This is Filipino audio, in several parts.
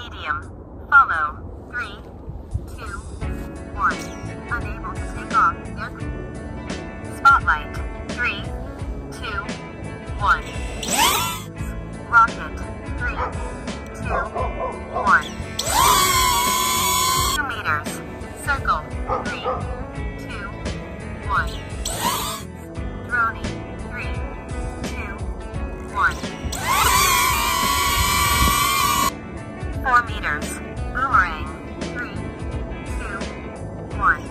Medium. Follow. 3, 2, 1. Unable to take off. Spotlight. 3, 2, 1. Rocket. 3, 2, 1. 2 meters. Circle. 3, 2, 1. Droning. 3, 2, 1. 4 meters. Boomerang. 3, 2, 1.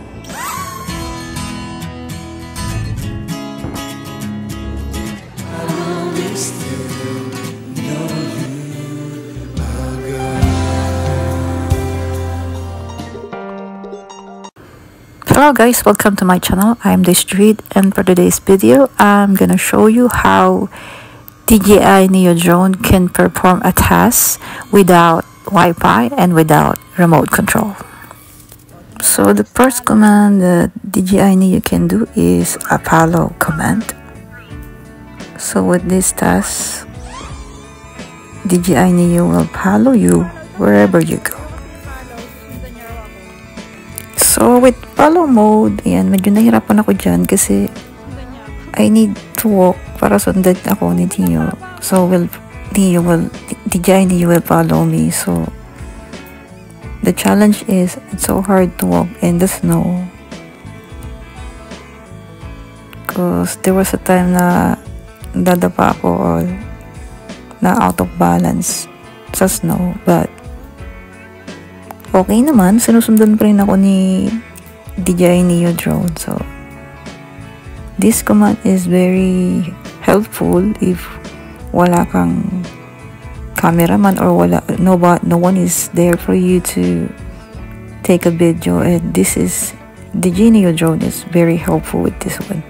Hello guys, welcome to my channel. I'm Desjreed, and for today's video I'm gonna show you how DJI Neo drone can perform a task without Wi-Fi and without remote control. So the first command that DJI Neo can do is a follow command. So with this task, DJI Neo will follow you wherever you go. So with follow mode, ayan, medyo nahirapan ako dyan kasi I need to walk para sundan ako ni Neo. So DJI Neo will follow me. So the challenge is it's so hard to walk in the snow. Because there was a time na dadapa ako or na out of balance sa snow. But okay naman, sinusundan pa rin ako ni DJI Neo drone. So this command is very helpful if wala kang cameraman or no one is there for you to take a video, and this is DJI Neo drone is very helpful with this one.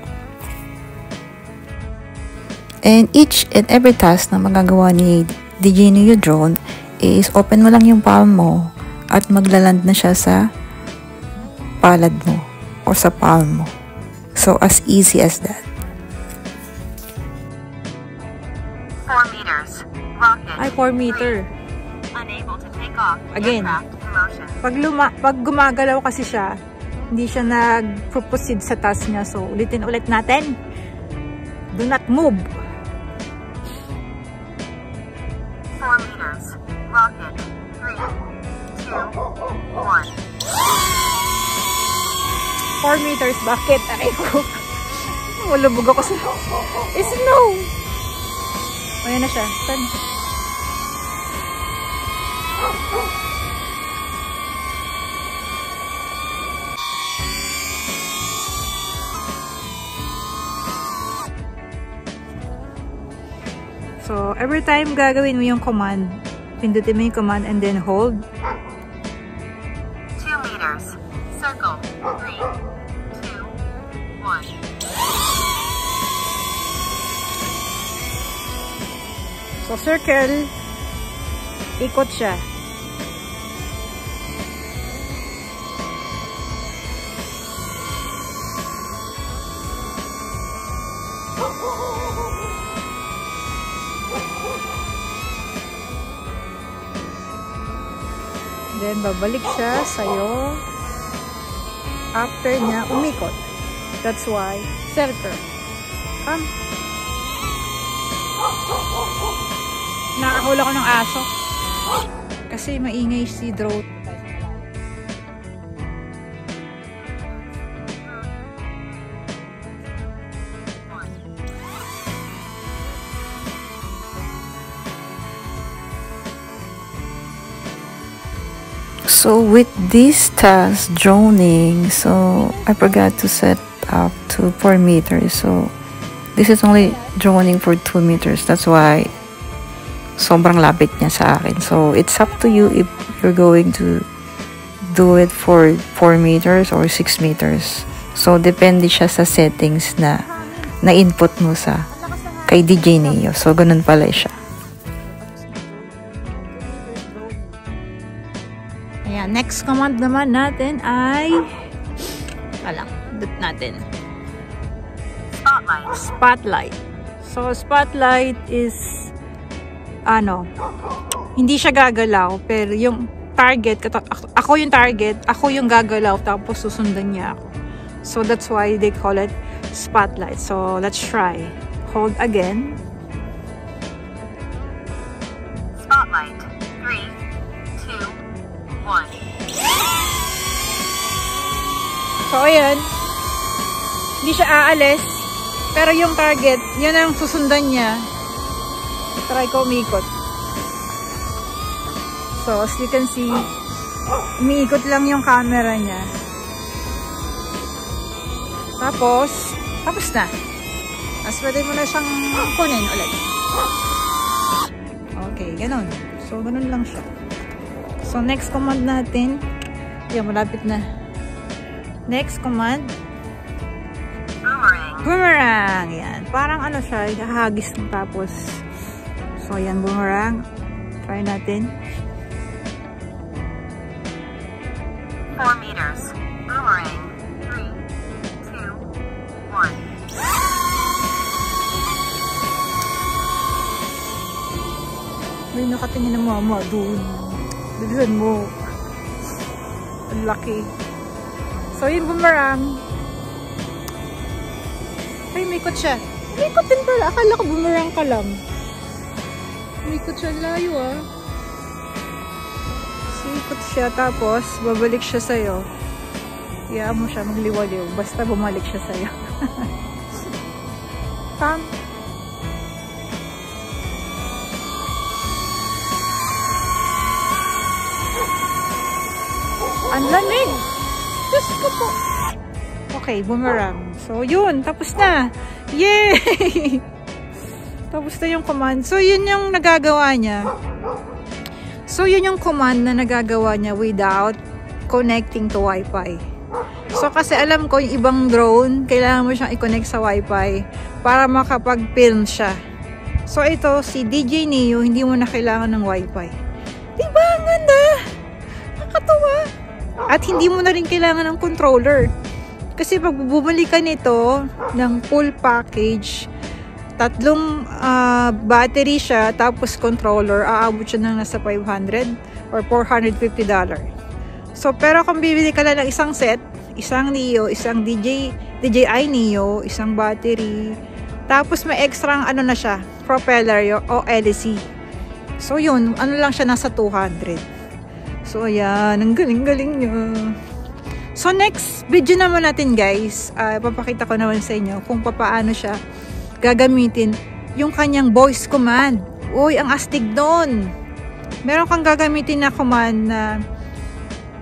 And each and every task na magagawa ni DJI Neo drone is open mo lang yung palm mo at maglaland na siya sa palad mo o sa palm mo. So as easy as that. 4 meters. Rocket. Ay, 4 meter. Unable to take off. Again. Pag gumagalaw kasi siya, hindi siya nag-proceed sa task niya. So, ulitin ulit natin. Do not move. 4 meters. Rocket. 3, 2, 1. 4 meters. Bakit? Aray ko. Malubog ako sa snow. Ayan na siya. Saan? So, every time gagawin mo yung command, pindutin mo yung command and then hold. 2 meters. Circle. 3, 2, 1. So, circle, ikot siya. Then, babalik siya sa'yo after niya umikot. That's why, circle. Come. Nakahula ko ng aso. Kasi maingay si drone. So with this task, droning, so I forgot to set up to 4 meters. So this is only droning for 2 meters. That's why sobrang lapit niya sa akin. So it's up to you if you're going to do it for 4 meters or 6 meters. So depende siya sa settings na input mo sa kay DJI Neo. So ganun pala siya. Ayan, next command naman natin ay dot natin spotlight. So spotlight is hindi siya gagalaw, pero yung target, ako yung target, ako yung gagalaw, tapos susundan niya ako. So that's why they call it spotlight. So let's try. Hold again. Spotlight. 3, 2, 1. So ayan, hindi siya aalis, pero yung target, yun ang susundan niya. Try ko umikot. So as you can see, umiikot lang yung camera niya. Tapos na. As pwede mo na siyang kunin ulit. Okay, ganun. So ganun lang siya. So next command natin, yan, malapit na. Next command, Boomerang. boomerang. Yan, parang ano siya, hahagis mo tapos. So yan, boomerang. Try natin. 4 meters. Boomerang. 3, 2, 1. May nakatingin na mama doon. Bilisan mo. Ang laki. So yung boomerang. Ay, may ikot siya. May ikot din pala. Akala ko boomerang ka lang. May ikot siya, layo ah. So ikot siya, tapos babalik siya sa'yo. Hayaan mo siya magliwaliw. Basta bumalik siya sa'yo. Tam. Ang lamig! Diyos ko po! Okay, boomerang. So, yun. Tapos na. Yay! Tapos na yung command. So, yun yung nagagawa niya. So, yun yung command na nagagawa niya without connecting to Wi-Fi. So, kasi alam ko yung ibang drone, kailangan mo siyang i-connect sa Wi-Fi para makapag-film siya. So, ito, si DJI Neo, hindi mo na kailangan ng Wi-Fi. Diba? Ang ganda! Nakakatuwa! At hindi mo na rin kailangan ng controller. Kasi pag bumili ka nito ng full package, 3 battery siya, tapos controller, aabot siya ng nasa $500 or $450. So, pero kung bibili ka lang ng isang set, isang Neo, isang DJI Neo, isang battery, tapos may extra ano na siya, propeller o LC. So, yun, ano lang siya, nasa $200. So, ayan. Ang galing-galing niya. So, next video naman natin, guys. Papakita ko naman sa inyo kung paano siya gagamitin yung kanyang voice command. Uy, ang astig doon. Meron kang gagamitin na command na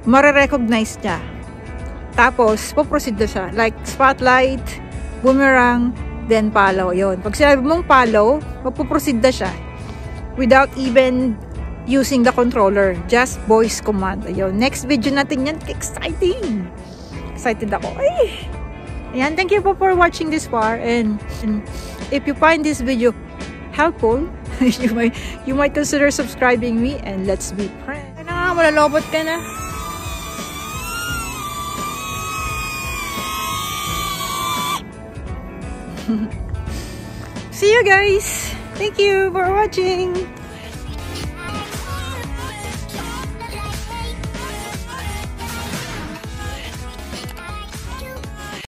mare-recognize niya. Tapos, po-proceed na siya. Like, spotlight, boomerang, then follow. Yun. Pag sinabi mong follow, magpo-proceed na siya. Without even using the controller, just voice command. Ayun, next video natin yan. Exciting! Excited ako. Ay! Ayan, thank you po for watching this far, and if you find this video helpful, you might consider subscribing me, and let's be friends. Ano nga, malalobot ka na. See you guys! Thank you for watching!